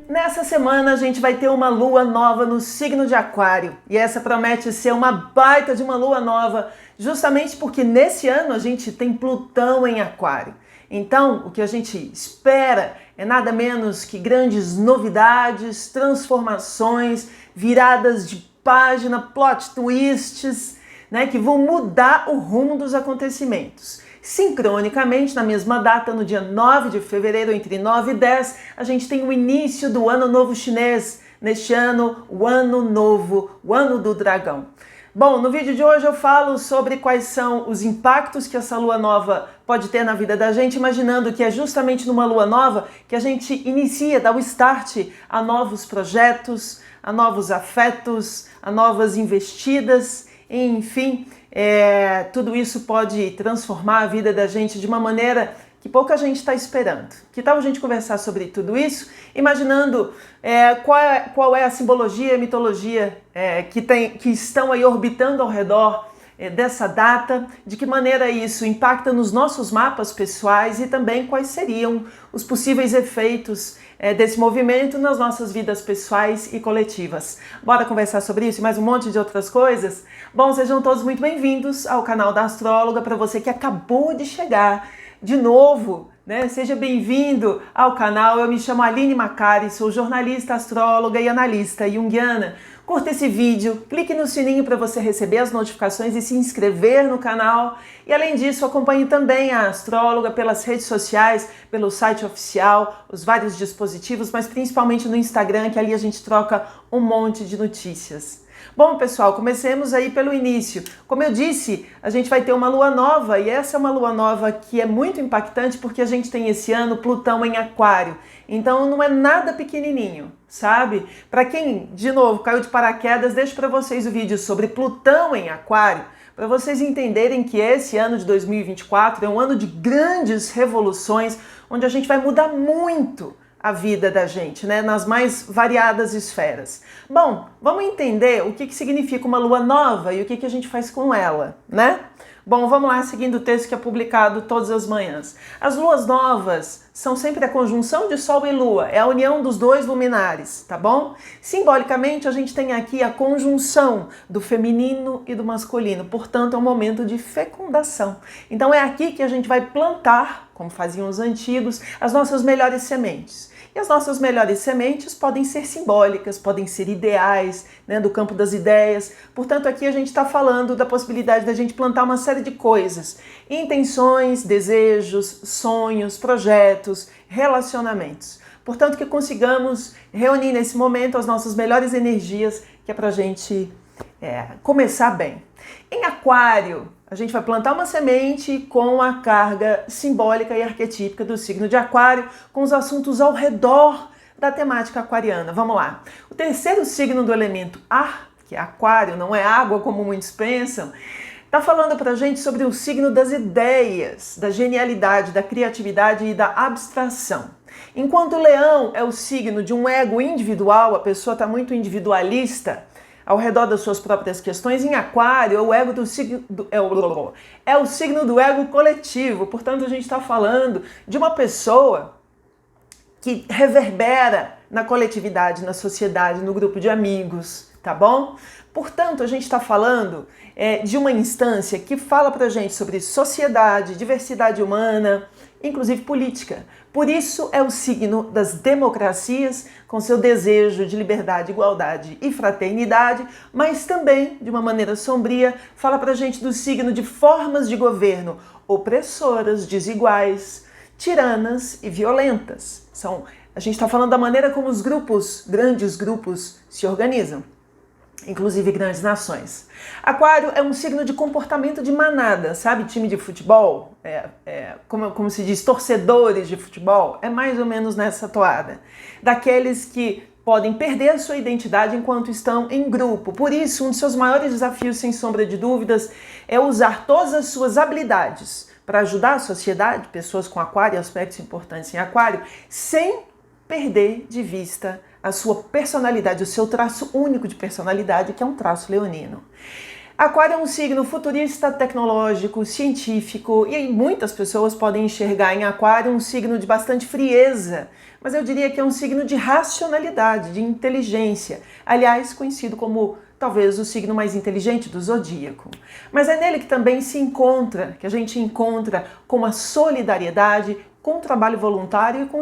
Nessa semana a gente vai ter uma lua nova no signo de Aquário e essa promete ser uma baita de uma lua nova, justamente porque nesse ano a gente tem Plutão em Aquário. Então, o que a gente espera é nada menos que grandes novidades, transformações, viradas de página, plot twists, né, que vão mudar o rumo dos acontecimentos. Sincronicamente, na mesma data, no dia 9 de fevereiro, entre 9 e 10, a gente tem o início do Ano Novo Chinês. Neste ano, o Ano Novo, o Ano do Dragão. Bom, no vídeo de hoje eu falo sobre quais são os impactos que essa lua nova pode ter na vida da gente, imaginando que é justamente numa lua nova que a gente inicia, dá o start a novos projetos, a novos afetos, a novas investidas, enfim, tudo isso pode transformar a vida da gente de uma maneira que pouca gente está esperando. Que tal a gente conversar sobre tudo isso, imaginando qual é a simbologia e a mitologia que estão aí orbitando ao redor dessa data, de que maneira isso impacta nos nossos mapas pessoais e também quais seriam os possíveis efeitos desse movimento nas nossas vidas pessoais e coletivas. Bora conversar sobre isso e mais um monte de outras coisas? Bom, sejam todos muito bem-vindos ao canal da Astróloga. Para você que acabou de chegar de novo, né? Seja bem-vindo ao canal. Eu me chamo Aline Macari, sou jornalista, astróloga e analista junguiana. Curta esse vídeo, clique no sininho para você receber as notificações e se inscrever no canal. E além disso, acompanhe também a Astróloga pelas redes sociais, pelo site oficial, os vários dispositivos, mas principalmente no Instagram, que ali a gente troca um monte de notícias. Bom, pessoal, comecemos aí pelo início. Como eu disse, a gente vai ter uma lua nova e essa é uma lua nova que é muito impactante porque a gente tem esse ano Plutão em Aquário. Então não é nada pequenininho, sabe? Para quem, de novo, caiu de paraquedas, deixo para vocês o vídeo sobre Plutão em Aquário, para vocês entenderem que esse ano de 2024 é um ano de grandes revoluções, onde a gente vai mudar muito a vida da gente, né, nas mais variadas esferas. Bom, vamos entender o que significa uma lua nova e o que a gente faz com ela, né? Bom, vamos lá, seguindo o texto que é publicado todas as manhãs. As luas novas são sempre a conjunção de Sol e Lua, é a união dos dois luminares, tá bom? Simbolicamente, a gente tem aqui a conjunção do feminino e do masculino, portanto, é um momento de fecundação. Então, é aqui que a gente vai plantar, como faziam os antigos, as nossas melhores sementes. E as nossas melhores sementes podem ser simbólicas, podem ser ideais, né, do campo das ideias. Portanto, aqui a gente está falando da possibilidade da gente plantar uma série de coisas. Intenções, desejos, sonhos, projetos, relacionamentos. Portanto, que consigamos reunir nesse momento as nossas melhores energias, que é para a gente começar bem. Em Aquário, a gente vai plantar uma semente com a carga simbólica e arquetípica do signo de Aquário, com os assuntos ao redor da temática aquariana. Vamos lá. O terceiro signo do elemento ar, que é Aquário, não é água como muitos pensam, está falando para a gente sobre o signo das ideias, da genialidade, da criatividade e da abstração. Enquanto o Leão é o signo de um ego individual, a pessoa está muito individualista, ao redor das suas próprias questões. Em Aquário, é o signo do ego coletivo. Portanto, a gente está falando de uma pessoa que reverbera na coletividade, na sociedade, no grupo de amigos, tá bom? Portanto, a gente está falando de uma instância que fala pra gente sobre sociedade, diversidade humana, inclusive política. Por isso é o signo das democracias, com seu desejo de liberdade, igualdade e fraternidade, mas também, de uma maneira sombria, fala pra gente do signo de formas de governo opressoras, desiguais, tiranas e violentas. A gente está falando da maneira como os grandes grupos, se organizam. Inclusive grandes nações. Aquário é um signo de comportamento de manada, sabe? Time de futebol, como se diz, torcedores de futebol, é mais ou menos nessa toada. Daqueles que podem perder a sua identidade enquanto estão em grupo. Por isso, um dos seus maiores desafios, sem sombra de dúvidas, é usar todas as suas habilidades para ajudar a sociedade, pessoas com Aquário, aspectos importantes em Aquário, sem perder de vista a sua personalidade, o seu traço único de personalidade, que é um traço leonino. Aquário é um signo futurista, tecnológico, científico e muitas pessoas podem enxergar em Aquário um signo de bastante frieza, mas eu diria que é um signo de racionalidade, de inteligência, aliás, conhecido como talvez o signo mais inteligente do zodíaco. Mas é nele que também se encontra, que a gente encontra com a solidariedade, com o trabalho voluntário e com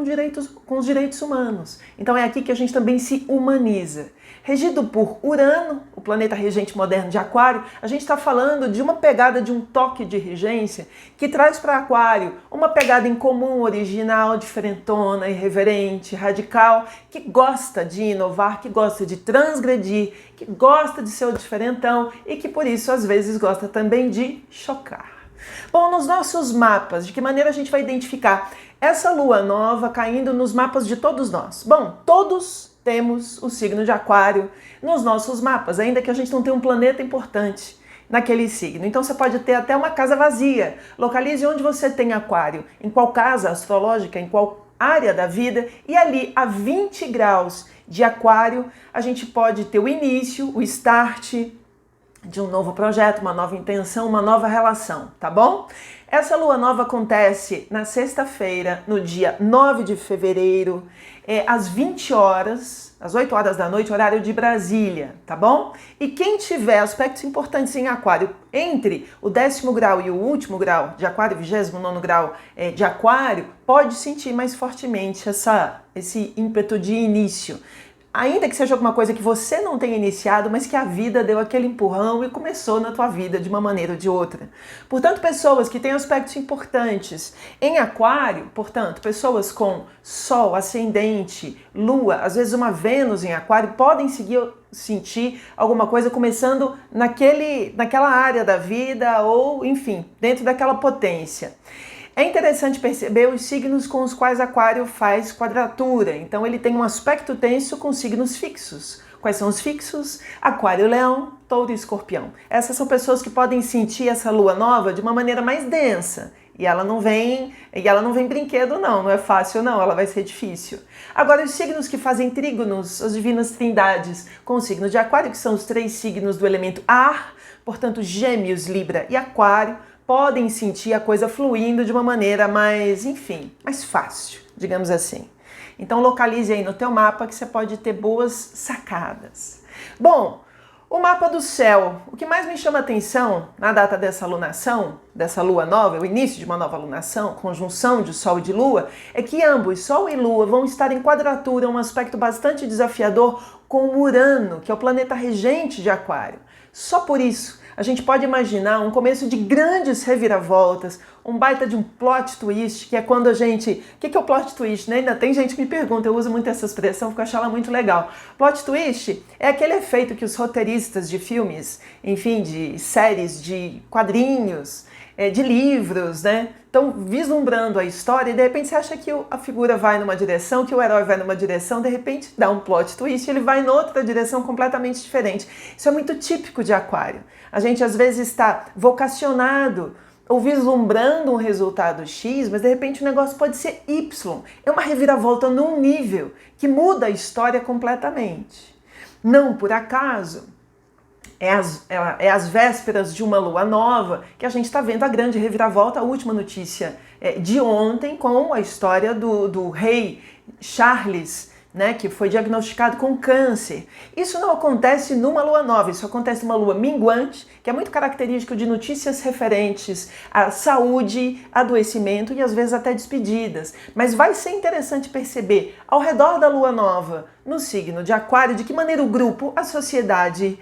os direitos humanos. Então é aqui que a gente também se humaniza. Regido por Urano, o planeta regente moderno de Aquário, a gente está falando de uma pegada, de um toque de regência que traz para Aquário uma pegada em comum, original, diferentona, irreverente, radical, que gosta de inovar, que gosta de transgredir, que gosta de ser o diferentão e que por isso às vezes gosta também de chocar. Bom, nos nossos mapas, de que maneira a gente vai identificar essa lua nova caindo nos mapas de todos nós? Bom, todos temos o signo de Aquário nos nossos mapas, ainda que a gente não tenha um planeta importante naquele signo. Então você pode ter até uma casa vazia. Localize onde você tem Aquário, em qual casa astrológica, em qual área da vida, e ali a 20 graus de Aquário a gente pode ter o início, o start de um novo projeto, uma nova intenção, uma nova relação, tá bom? Essa lua nova acontece na sexta-feira, no dia 9 de fevereiro, às 20 horas, às 8 horas da noite, horário de Brasília, tá bom? E quem tiver aspectos importantes em Aquário, entre o 10º grau e o último grau de Aquário, 29º grau de Aquário, pode sentir mais fortemente esse ímpeto de início. Ainda que seja alguma coisa que você não tenha iniciado, mas que a vida deu aquele empurrão e começou na tua vida de uma maneira ou de outra. Portanto, pessoas que têm aspectos importantes em Aquário, portanto, pessoas com Sol, Ascendente, Lua, às vezes uma Vênus em Aquário, podem sentir alguma coisa começando naquela área da vida ou, enfim, dentro daquela potência. É interessante perceber os signos com os quais Aquário faz quadratura. Então ele tem um aspecto tenso com signos fixos. Quais são os fixos? Aquário, Leão, Touro e Escorpião. Essas são pessoas que podem sentir essa lua nova de uma maneira mais densa. E ela não vem brinquedo não é fácil não, ela vai ser difícil. Agora os signos que fazem trígonos, as divinas trindades, com o signo de Aquário, que são os 3 signos do elemento ar, portanto Gêmeos, Libra e Aquário, podem sentir a coisa fluindo de uma maneira mais fácil, digamos assim. Então localize aí no teu mapa que você pode ter boas sacadas. Bom, o mapa do céu, o que mais me chama atenção na data dessa lunação, dessa lua nova, o início de uma nova lunação, conjunção de Sol e de Lua, é que ambos, Sol e Lua, vão estar em quadratura, um aspecto bastante desafiador com Urano, que é o planeta regente de Aquário. Só por isso, a gente pode imaginar um começo de grandes reviravoltas, um baita de um plot twist, que é quando a gente... O que é o plot twist, né? Ainda tem gente que me pergunta, eu uso muito essa expressão porque eu acho ela muito legal. Plot twist é aquele efeito que os roteiristas de filmes, enfim, de séries, de quadrinhos, de livros, né? Estão vislumbrando a história e de repente você acha que a figura vai numa direção, que o herói vai numa direção, de repente dá um plot twist e ele vai em outra direção completamente diferente. Isso é muito típico de Aquário. A gente às vezes está vocacionado ou vislumbrando um resultado X, mas de repente o negócio pode ser Y. É uma reviravolta num nível que muda a história completamente. Não por acaso, é as vésperas de uma lua nova que a gente está vendo a grande reviravolta, a última notícia de ontem com a história do rei Charles, né, que foi diagnosticado com câncer. Isso não acontece numa lua nova, isso acontece numa lua minguante, que é muito característico de notícias referentes à saúde, adoecimento e às vezes até despedidas. Mas vai ser interessante perceber ao redor da lua nova, no signo de Aquário, de que maneira o grupo, a sociedade,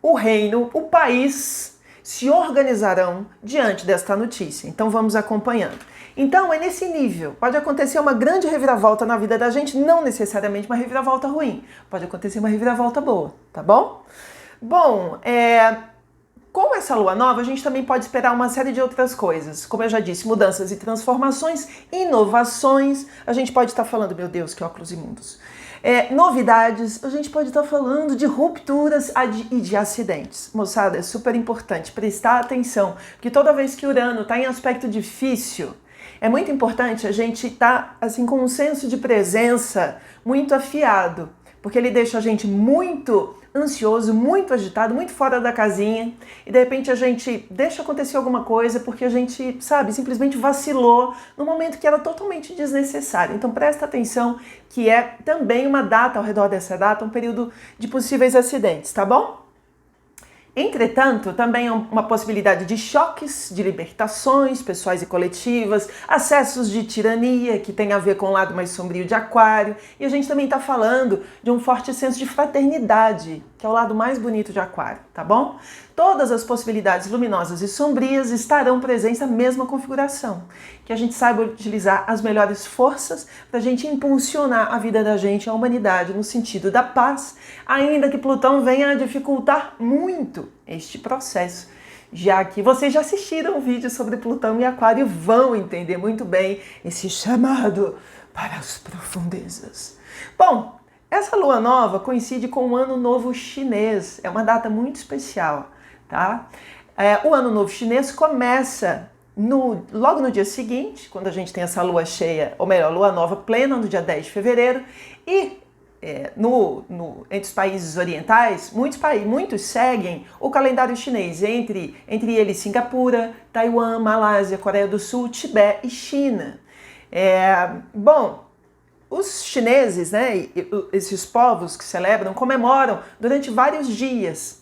o reino, o país se organizarão diante desta notícia. Então vamos acompanhando. Então é nesse nível. Pode acontecer uma grande reviravolta na vida da gente, não necessariamente uma reviravolta ruim. Pode acontecer uma reviravolta boa, tá bom? Bom, com essa lua nova a gente também pode esperar uma série de outras coisas. Como eu já disse, mudanças e transformações, inovações. A gente pode estar falando, meu Deus, que óculos imundos. Novidades, a gente pode estar falando de rupturas e de acidentes. Moçada, é super importante prestar atenção, porque toda vez que Urano está em aspecto difícil, é muito importante a gente estar assim, com um senso de presença muito afiado, porque ele deixa a gente muito ansioso, muito agitado, muito fora da casinha, e de repente a gente deixa acontecer alguma coisa porque a gente, sabe, simplesmente vacilou no momento que era totalmente desnecessário. Então presta atenção que é também uma data, ao redor dessa data, um período de possíveis acidentes, tá bom? Entretanto, também é uma possibilidade de choques, de libertações pessoais e coletivas, acessos de tirania, que tem a ver com o lado mais sombrio de Aquário, e a gente também está falando de um forte senso de fraternidade, que é o lado mais bonito de Aquário, tá bom? Todas as possibilidades luminosas e sombrias estarão presentes na mesma configuração, que a gente saiba utilizar as melhores forças para a gente impulsionar a vida da gente, a humanidade, no sentido da paz, ainda que Plutão venha a dificultar muito este processo, já que vocês já assistiram um vídeo sobre Plutão e Aquário e vão entender muito bem esse chamado para as profundezas. Bom, essa lua nova coincide com o Ano Novo Chinês, é uma data muito especial, tá? O Ano Novo Chinês começa logo no dia seguinte, quando a gente tem essa lua cheia, ou melhor, lua nova plena, no dia 10 de fevereiro, e entre os países orientais, muitos seguem o calendário chinês, entre eles Singapura, Taiwan, Malásia, Coreia do Sul, Tibete e China. Bom, os chineses, né, esses povos que celebram, comemoram durante vários dias.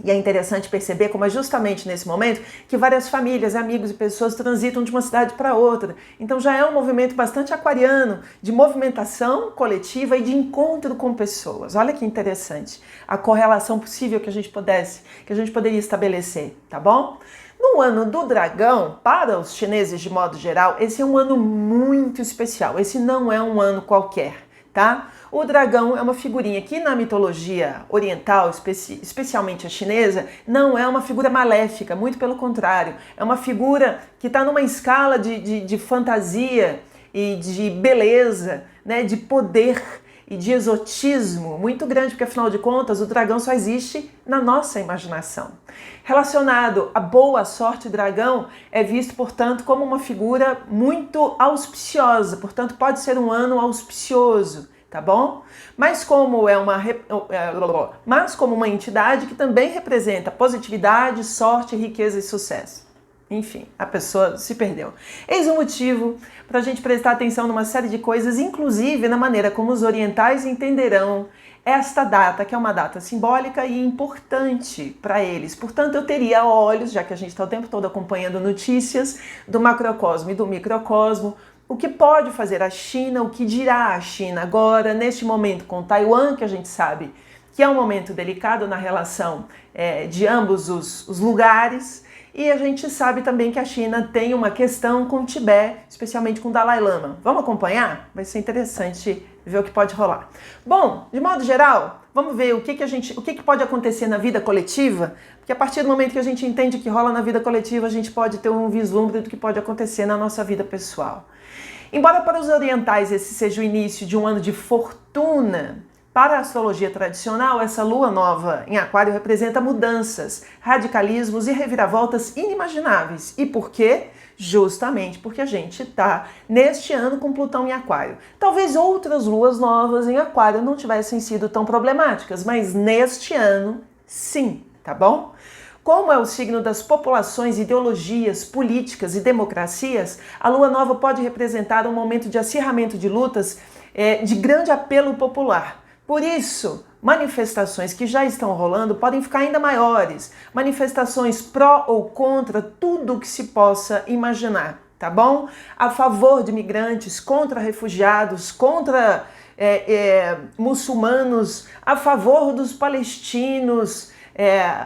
E é interessante perceber como é justamente nesse momento que várias famílias, amigos e pessoas transitam de uma cidade para outra. Então já é um movimento bastante aquariano, de movimentação coletiva e de encontro com pessoas. Olha que interessante a correlação possível que a gente poderia estabelecer, tá bom? No ano do dragão, para os chineses de modo geral, esse é um ano muito especial. Esse não é um ano qualquer, tá? O dragão é uma figurinha que na mitologia oriental, especialmente a chinesa, não é uma figura maléfica, muito pelo contrário. É uma figura que está numa escala de fantasia e de beleza, né, de poder e de exotismo muito grande, porque afinal de contas o dragão só existe na nossa imaginação. Relacionado à boa sorte, o dragão é visto, portanto, como uma figura muito auspiciosa, portanto pode ser um ano auspicioso, tá bom? Mas como uma entidade que também representa positividade, sorte, riqueza e sucesso. Enfim, a pessoa se perdeu. Eis um motivo para a gente prestar atenção numa série de coisas, inclusive na maneira como os orientais entenderão esta data, que é uma data simbólica e importante para eles. Portanto, eu teria olhos, já que a gente está o tempo todo acompanhando notícias do macrocosmo e do microcosmo, o que pode fazer a China, o que dirá a China agora, neste momento com Taiwan, que a gente sabe que é um momento delicado na relação de ambos os lugares. E a gente sabe também que a China tem uma questão com o Tibete, especialmente com o Dalai Lama. Vamos acompanhar? Vai ser interessante ver o que pode rolar. Bom, de modo geral, vamos ver o que pode acontecer na vida coletiva, porque a partir do momento que a gente entende o que rola na vida coletiva, a gente pode ter um vislumbre do que pode acontecer na nossa vida pessoal. Embora para os orientais esse seja o início de um ano de fortuna, para a astrologia tradicional, essa lua nova em Aquário representa mudanças, radicalismos e reviravoltas inimagináveis. E por quê? Justamente porque a gente está neste ano com Plutão em Aquário. Talvez outras luas novas em Aquário não tivessem sido tão problemáticas, mas neste ano, sim, tá bom? Como é o signo das populações, ideologias, políticas e democracias, a lua nova pode representar um momento de acirramento de lutas de grande apelo popular. Por isso, manifestações que já estão rolando podem ficar ainda maiores. Manifestações pró ou contra tudo o que se possa imaginar, tá bom? A favor de migrantes, contra refugiados, contra muçulmanos, a favor dos palestinos,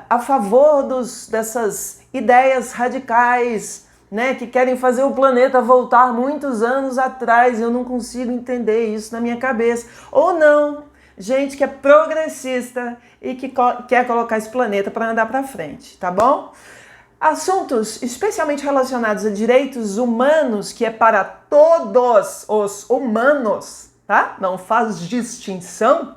a favor dessas ideias radicais, né, que querem fazer o planeta voltar muitos anos atrás. Eu não consigo entender isso na minha cabeça. Ou não. Gente que é progressista e que quer colocar esse planeta para andar para frente, tá bom? Assuntos especialmente relacionados a direitos humanos, que é para todos os humanos, tá? Não faz distinção.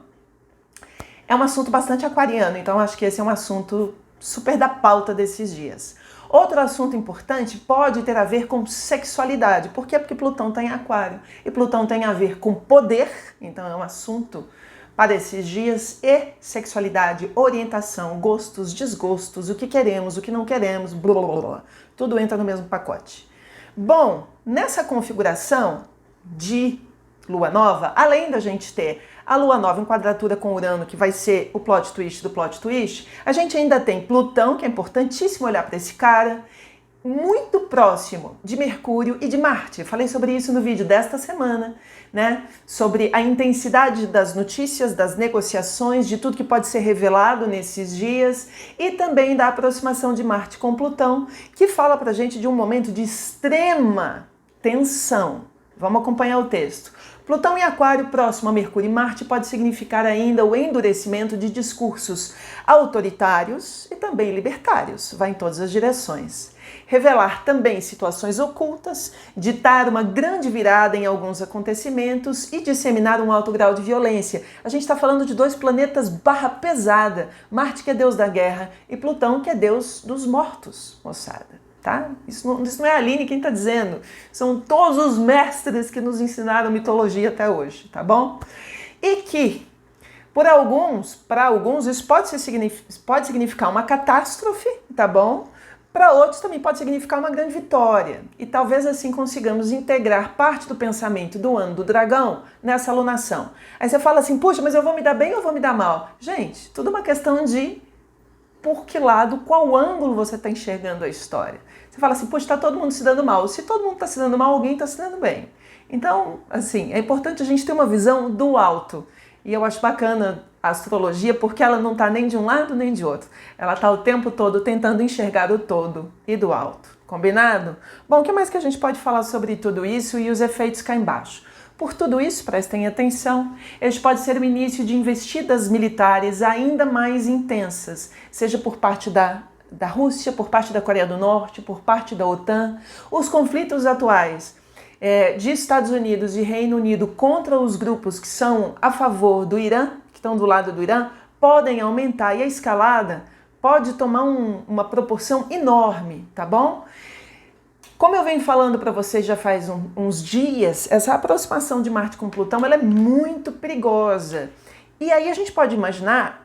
É um assunto bastante aquariano, então acho que esse é um assunto super da pauta desses dias. Outro assunto importante pode ter a ver com sexualidade. Por quê? Porque Plutão está em Aquário. E Plutão tem a ver com poder, então é um assunto para esses dias e sexualidade, orientação, gostos, desgostos, o que queremos, o que não queremos, blá blá blá. Tudo entra no mesmo pacote. Bom, nessa configuração de lua nova, além da gente ter a lua nova em quadratura com Urano, que vai ser o plot twist do plot twist, a gente ainda tem Plutão, que é importantíssimo olhar para esse cara, muito próximo de Mercúrio e de Marte. Eu falei sobre isso no vídeo desta semana, né? Sobre a intensidade das notícias, das negociações, de tudo que pode ser revelado nesses dias e também da aproximação de Marte com Plutão, que fala pra gente de um momento de extrema tensão. Vamos acompanhar o texto. Plutão em Aquário próximo a Mercúrio e Marte pode significar ainda o endurecimento de discursos autoritários e também libertários, vai em todas as direções. Revelar também situações ocultas, ditar uma grande virada em alguns acontecimentos e disseminar um alto grau de violência. A gente está falando de dois planetas barra pesada, Marte que é deus da guerra e Plutão que é deus dos mortos, moçada. Tá? Isso não é a Aline quem está dizendo, são todos os mestres que nos ensinaram mitologia até hoje, tá bom? E que, para alguns isso pode significar uma catástrofe, tá bom? Para outros também pode significar uma grande vitória. E talvez assim consigamos integrar parte do pensamento do ano do dragão nessa alunação. Aí você fala assim, puxa, mas eu vou me dar bem ou vou me dar mal? Gente, tudo uma questão de por que lado, qual ângulo você está enxergando a história. Você fala assim, puxa, está todo mundo se dando mal. Se todo mundo está se dando mal, alguém está se dando bem. Então, assim, é importante a gente ter uma visão do alto. E eu acho bacana a astrologia porque ela não está nem de um lado nem de outro. Ela está o tempo todo tentando enxergar o todo e do alto. Combinado? Bom, o que mais que a gente pode falar sobre tudo isso e os efeitos cá embaixo? Por tudo isso, prestem atenção, este pode ser o início de investidas militares ainda mais intensas, seja por parte da Rússia, por parte da Coreia do Norte, por parte da OTAN. Os conflitos atuais de Estados Unidos e Reino Unido contra os grupos que são a favor do Irã, que estão do lado do Irã, podem aumentar e a escalada pode tomar uma proporção enorme, tá bom? Como eu venho falando para vocês já faz uns dias, essa aproximação de Marte com Plutão ela é muito perigosa. E aí a gente pode imaginar,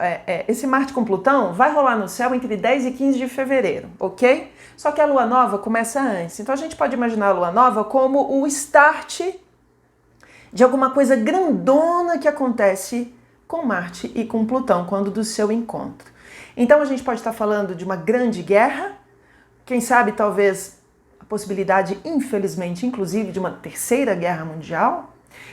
esse Marte com Plutão vai rolar no céu entre 10 e 15 de fevereiro, ok? Só que a Lua Nova começa antes. Então a gente pode imaginar a Lua Nova como o start de alguma coisa grandona que acontece com Marte e com Plutão, quando do seu encontro. Então a gente pode estar falando de uma grande guerra, quem sabe talvez possibilidade, infelizmente, inclusive de uma terceira guerra mundial.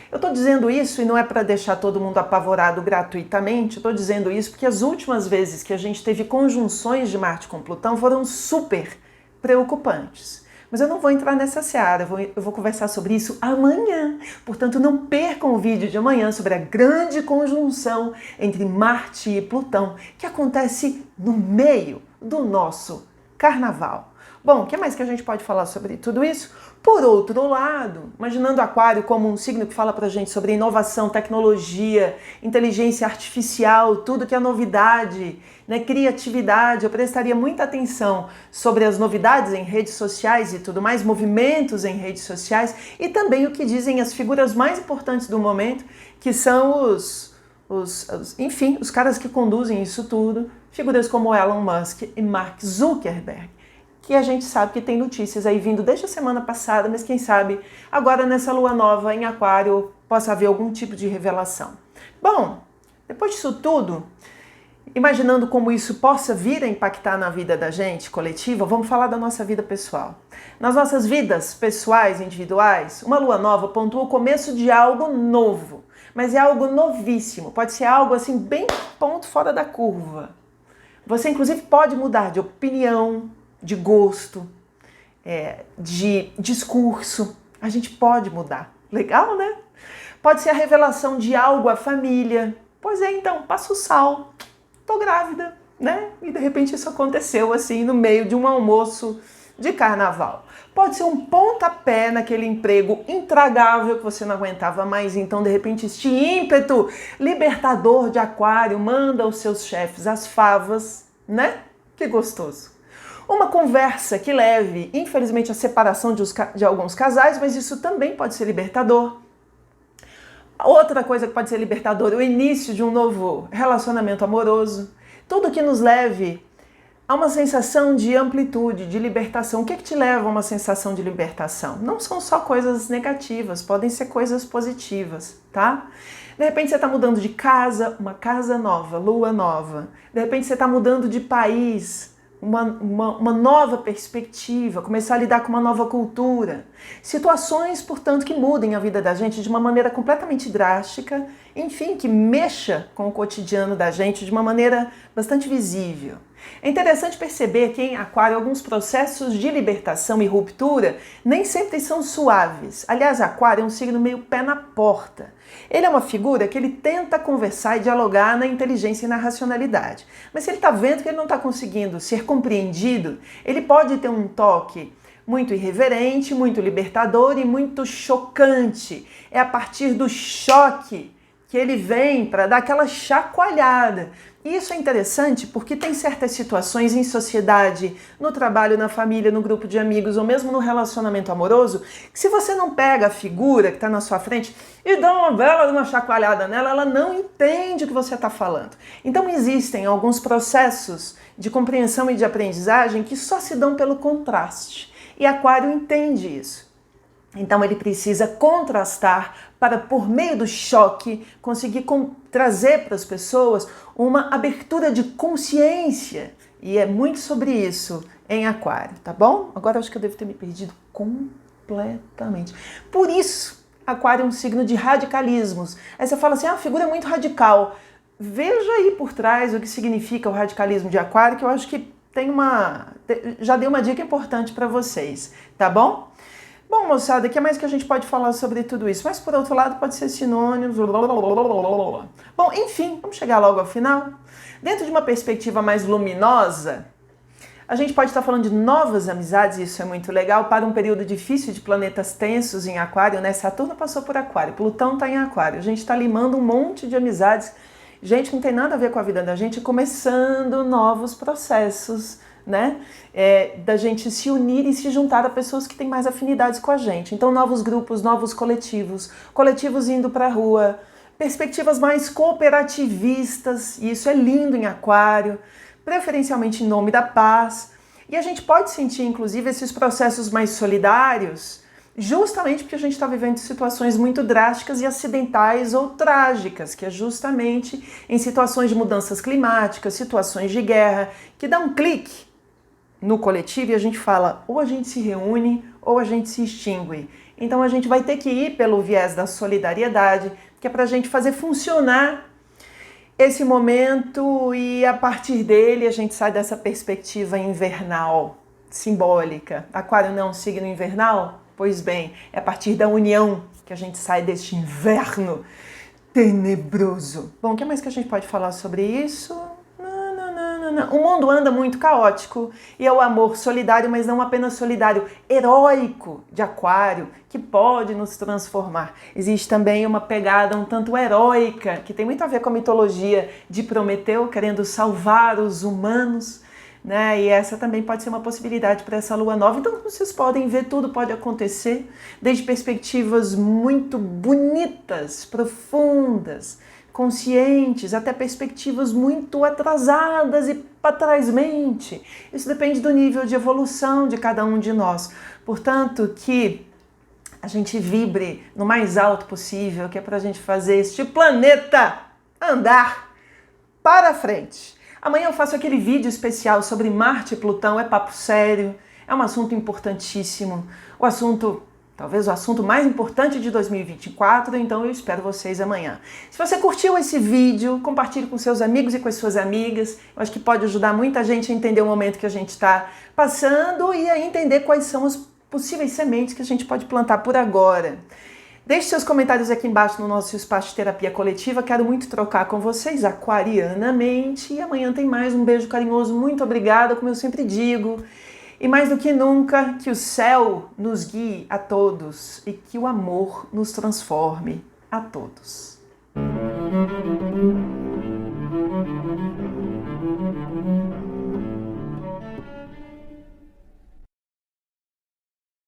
Eu estou dizendo isso e não é para deixar todo mundo apavorado gratuitamente, estou dizendo isso porque as últimas vezes que a gente teve conjunções de Marte com Plutão foram super preocupantes. Mas eu não vou entrar nessa seara, eu vou conversar sobre isso amanhã. Portanto, não percam o vídeo de amanhã sobre a grande conjunção entre Marte e Plutão, que acontece no meio do nosso carnaval. Bom, o que mais que a gente pode falar sobre tudo isso? Por outro lado, imaginando Aquário como um signo que fala pra gente sobre inovação, tecnologia, inteligência artificial, tudo que é novidade, né, criatividade, eu prestaria muita atenção sobre as novidades em redes sociais e tudo mais, movimentos em redes sociais e também o que dizem as figuras mais importantes do momento, que são enfim, os caras que conduzem isso tudo, figuras como Elon Musk e Mark Zuckerberg, que a gente sabe que tem notícias aí vindo desde a semana passada, mas quem sabe agora nessa lua nova em Aquário possa haver algum tipo de revelação. Bom, depois disso tudo, imaginando como isso possa vir a impactar na vida da gente, coletiva, vamos falar da nossa vida pessoal. Nas nossas vidas pessoais, individuais, uma lua nova pontua o começo de algo novo, mas é algo novíssimo, pode ser algo assim bem ponto fora da curva. Você inclusive pode mudar de opinião, de gosto, de discurso, a gente pode mudar. Legal, né? Pode ser a revelação de algo à família. Pois é, então, passa o sal. Tô grávida, né? E de repente isso aconteceu assim no meio de um almoço de carnaval. Pode ser um pontapé naquele emprego intragável que você não aguentava mais, então de repente este ímpeto libertador de Aquário manda aos seus chefes as favas, né? Que gostoso. Uma conversa que leve, infelizmente, à separação de alguns casais, mas isso também pode ser libertador. Outra coisa que pode ser libertadora, o início de um novo relacionamento amoroso. Tudo que nos leve a uma sensação de amplitude, de libertação. O que te leva a uma sensação de libertação? Não são só coisas negativas, podem ser coisas positivas, tá? De repente você está mudando de casa, uma casa nova, lua nova. De repente você está mudando de país, uma nova perspectiva, começar a lidar com uma nova cultura. Situações, portanto, que mudem a vida da gente de uma maneira completamente drástica, enfim, que mexa com o cotidiano da gente de uma maneira bastante visível. É interessante perceber que em Aquário alguns processos de libertação e ruptura nem sempre são suaves. Aliás, Aquário é um signo meio pé na porta. Ele é uma figura que ele tenta conversar e dialogar na inteligência e na racionalidade. Mas se ele está vendo que ele não está conseguindo ser compreendido, ele pode ter um toque muito irreverente, muito libertador e muito chocante. É a partir do choque que ele vem para dar aquela chacoalhada. E isso é interessante porque tem certas situações em sociedade, no trabalho, na família, no grupo de amigos ou mesmo no relacionamento amoroso, que se você não pega a figura que está na sua frente e dá uma bela uma chacoalhada nela, ela não entende o que você está falando. Então existem alguns processos de compreensão e de aprendizagem que só se dão pelo contraste. E Aquário entende isso. Então ele precisa contrastar para, por meio do choque, conseguir trazer para as pessoas uma abertura de consciência. E é muito sobre isso em Aquário, tá bom? Agora acho que eu devo ter me perdido completamente. Por isso, Aquário é um signo de radicalismos. Aí você fala assim, a figura é muito radical. Veja aí por trás o que significa o radicalismo de Aquário, que eu acho que já dei uma dica importante para vocês, tá bom? Bom, moçada, o que mais que a gente pode falar sobre tudo isso? Mas, por outro lado, pode ser sinônimos. Bom, enfim, vamos chegar logo ao final. Dentro de uma perspectiva mais luminosa, a gente pode estar falando de novas amizades, isso é muito legal, para um período difícil de planetas tensos em Aquário, né? Saturno passou por Aquário, Plutão está em Aquário. A gente está limando um monte de amizades, gente que não tem nada a ver com a vida da gente, começando novos processos, né? Da gente se unir e se juntar a pessoas que têm mais afinidades com a gente. Então, novos grupos, novos coletivos indo para a rua, perspectivas mais cooperativistas, e isso é lindo em Aquário, preferencialmente em nome da paz. E a gente pode sentir, inclusive, esses processos mais solidários, justamente porque a gente está vivendo situações muito drásticas e acidentais ou trágicas, que é justamente em situações de mudanças climáticas, situações de guerra, que dá um clique no coletivo e a gente fala, ou a gente se reúne ou a gente se extingue. Então a gente vai ter que ir pelo viés da solidariedade, que é para a gente fazer funcionar esse momento e a partir dele a gente sai dessa perspectiva invernal, simbólica. Aquário não é um signo invernal? Pois bem, é a partir da união que a gente sai deste inverno tenebroso. Bom, o que mais que a gente pode falar sobre isso? O mundo anda muito caótico e é o amor solidário, mas não apenas solidário, heróico de Aquário, que pode nos transformar. Existe também uma pegada um tanto heróica, que tem muito a ver com a mitologia de Prometeu, querendo salvar os humanos, né? E essa também pode ser uma possibilidade para essa lua nova. Então, como vocês podem ver, tudo pode acontecer, desde perspectivas muito bonitas, profundas, conscientes, até perspectivas muito atrasadas e para trás mente. Isso depende do nível de evolução de cada um de nós. Portanto, que a gente vibre no mais alto possível, que é para a gente fazer este planeta andar para frente. Amanhã eu faço aquele vídeo especial sobre Marte e Plutão, é papo sério, é um assunto importantíssimo, talvez o assunto mais importante de 2024, então eu espero vocês amanhã. Se você curtiu esse vídeo, compartilhe com seus amigos e com as suas amigas. Eu acho que pode ajudar muita gente a entender o momento que a gente está passando e a entender quais são as possíveis sementes que a gente pode plantar por agora. Deixe seus comentários aqui embaixo no nosso espaço de terapia coletiva. Quero muito trocar com vocês aquarianamente. E amanhã tem mais. Um beijo carinhoso. Muito obrigada, como eu sempre digo. E mais do que nunca, que o céu nos guie a todos e que o amor nos transforme a todos.